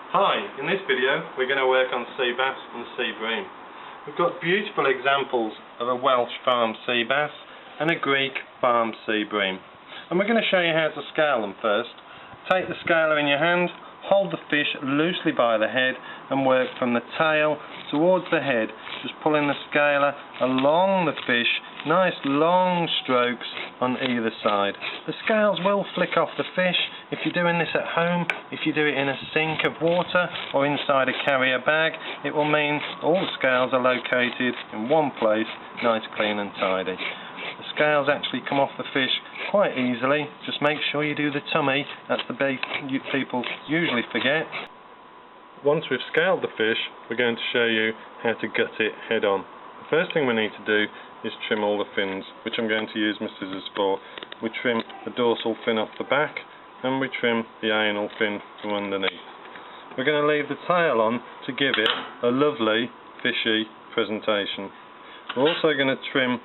Hi, in this video we're going to work on sea bass and sea bream. We've got beautiful examples of a Welsh farm sea bass and a Greek farm sea bream. And we're going to show you how to scale them first. Take the scaler in your hand, hold the fish loosely by the head and work from the tail towards the head, just pulling the scaler along the fish, nice long strokes on either side. The scales will flick off the fish. If you're doing this at home, if you do it in a sink of water or inside a carrier bag, it will mean all the scales are located in one place, nice, clean and tidy. The scales actually come off the fish quite easily. Just make sure you do the tummy. That's the bit people usually forget. Once we've scaled the fish, we're going to show you how to gut it head on. The first thing we need to do is trim all the fins, which I'm going to use my scissors for. We trim the dorsal fin off the back and we trim the anal fin from underneath. We're going to leave the tail on to give it a lovely fishy presentation. We're also going to trim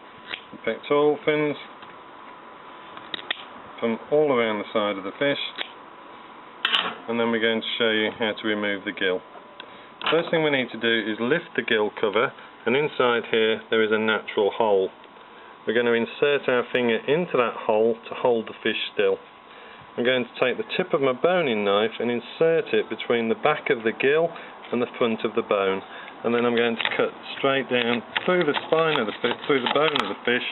the pectoral fins from all around the side of the fish, and then we're going to show you how to remove the gill. First thing we need to do is lift the gill cover, and inside here there is a natural hole. We're going to insert our finger into that hole to hold the fish still. I'm going to take the tip of my boning knife and insert it between the back of the gill and the front of the bone, and then I'm going to cut straight down through the spine of the fish, through the bone of the fish,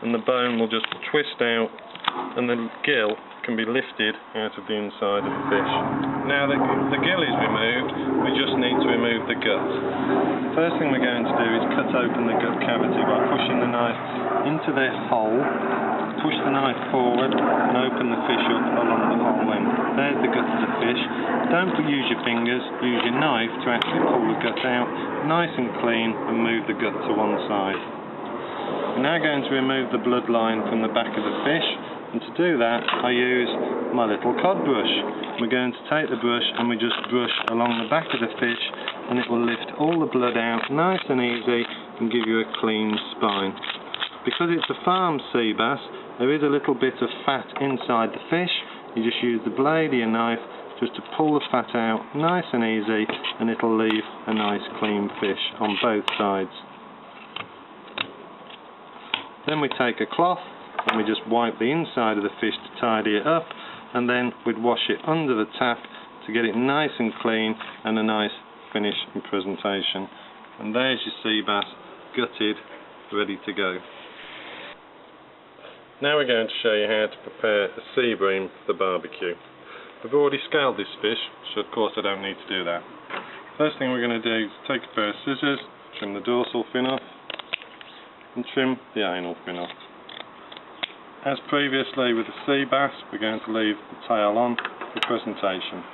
and the bone will just twist out and the gill can be lifted out of the inside of the fish. Now that the gill is removed, we just need to remove the gut. The first thing we're going to do is cut open the gut cavity by pushing the knife into this hole. Push the knife forward and open the fish up along the hole end. There's the gut of the fish. Don't use your fingers, use your knife to actually pull the gut out nice and clean and move the gut to one side. We're now going to remove the bloodline from the back of the fish, and to do that I use my little cod brush. We're going to take the brush and we just brush along the back of the fish, and it will lift all the blood out nice and easy and give you a clean spine. Because it's a farm sea bass, there is a little bit of fat inside the fish. You just use the blade of your knife just to pull the fat out nice and easy, and it'll leave a nice clean fish on both sides. Then we take a cloth and we just wipe the inside of the fish to tidy it up, and then we'd wash it under the tap to get it nice and clean and a nice finish and presentation. And there's your sea bass, gutted, ready to go. Now we're going to show you how to prepare a sea bream for the barbecue. We've already scaled this fish, so of course I don't need to do that. First thing we're going to do is take a pair of scissors, trim the dorsal fin off and trim the anal fin off. As previously with the sea bass, we're going to leave the tail on for presentation.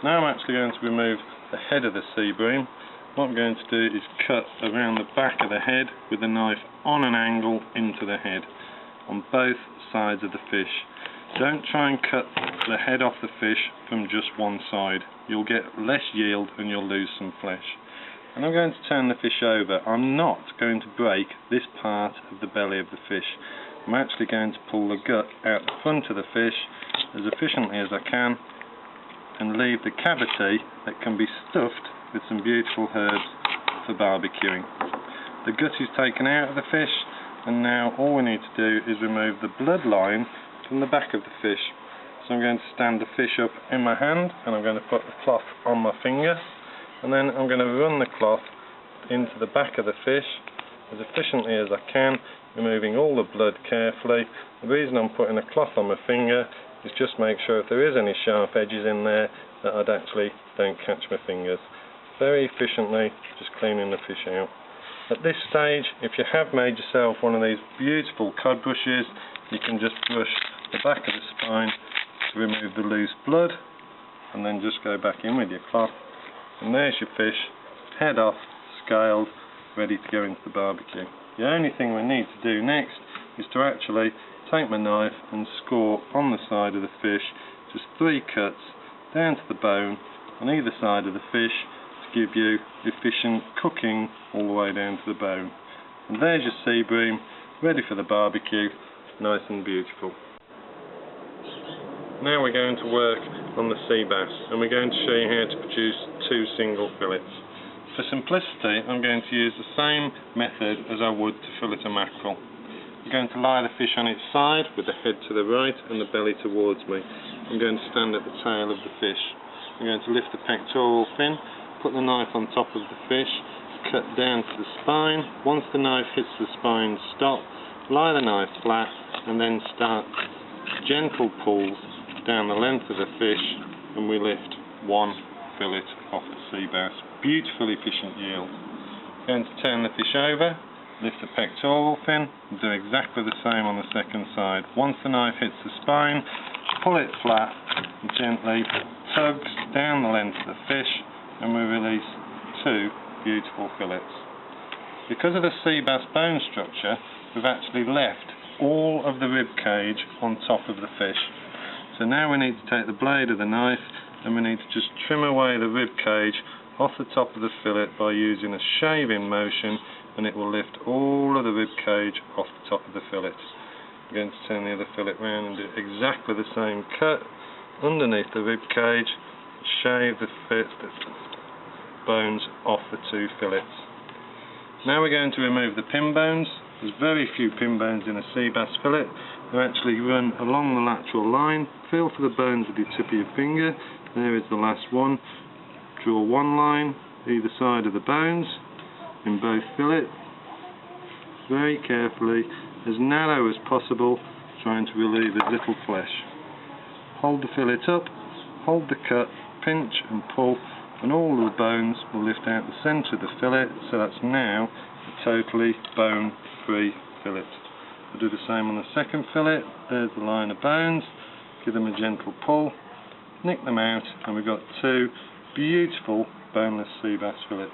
Now I'm actually going to remove the head of the sea bream. What I'm going to do is cut around the back of the head with the knife on an angle into the head on both sides of the fish. Don't try and cut the head off the fish from just one side. You'll get less yield and you'll lose some flesh. And I'm going to turn the fish over. I'm not going to break this part of the belly of the fish. I'm actually going to pull the gut out the front of the fish as efficiently as I can and leave the cavity that can be stuffed with some beautiful herbs for barbecuing. The gut is taken out of the fish, and now all we need to do is remove the bloodline from the back of the fish. So I'm going to stand the fish up in my hand, and I'm going to put the cloth on my finger, and then I'm going to run the cloth into the back of the fish as efficiently as I can, removing all the blood carefully. The reason I'm putting a cloth on my finger is just make sure if there is any sharp edges in there that I'd actually don't catch my fingers. Very efficiently just cleaning the fish out. At this stage, if you have made yourself one of these beautiful cod brushes, you can just brush the back of the spine to remove the loose blood, and then just go back in with your cloth, and there's your fish, head off, scaled, ready to go into the barbecue. The only thing we need to do next is to actually take my knife and score on the side of the fish just 3 cuts down to the bone on either side of the fish to give you efficient cooking all the way down to the bone. And there's your sea bream, ready for the barbecue, nice and beautiful. Now we're going to work on the sea bass, and we're going to show you how to produce 2 single fillets. For simplicity, I'm going to use the same method as I would to fillet a mackerel. I'm going to lie the fish on its side with the head to the right and the belly towards me. I'm going to stand at the tail of the fish. I'm going to lift the pectoral fin, put the knife on top of the fish, cut down to the spine. Once the knife hits the spine, stop, lie the knife flat, and then start gentle pulls down the length of the fish, and we lift 1 fillet off the sea bass. Beautifully efficient yield. Going to turn the fish over, lift the pectoral fin, and do exactly the same on the second side. Once the knife hits the spine, pull it flat and gently tugs down the length of the fish, and we release 2 beautiful fillets. Because of the sea bass bone structure, we've actually left all of the rib cage on top of the fish. So now we need to take the blade of the knife and we need to just trim away the rib cage off the top of the fillet by using a shaving motion, and it will lift all of the rib cage off the top of the fillet. I'm going to turn the other fillet round and do exactly the same cut underneath the rib cage, shave the bones off the 2 fillets. Now we're going to remove the pin bones. There's very few pin bones in a sea bass fillet. They actually run along the lateral line. Feel for the bones with your tip of your finger. There is the last one. Draw 1 line either side of the bones in both fillets, very carefully, as narrow as possible, trying to relieve as little flesh. Hold the fillet up, hold the cut, pinch and pull, and all of the bones will lift out the centre of the fillet, so that's now a totally bone-free fillet. We'll do the same on the second fillet. There's the line of bones, give them a gentle pull, nick them out, and we've got 2 beautiful boneless sea bass fillets.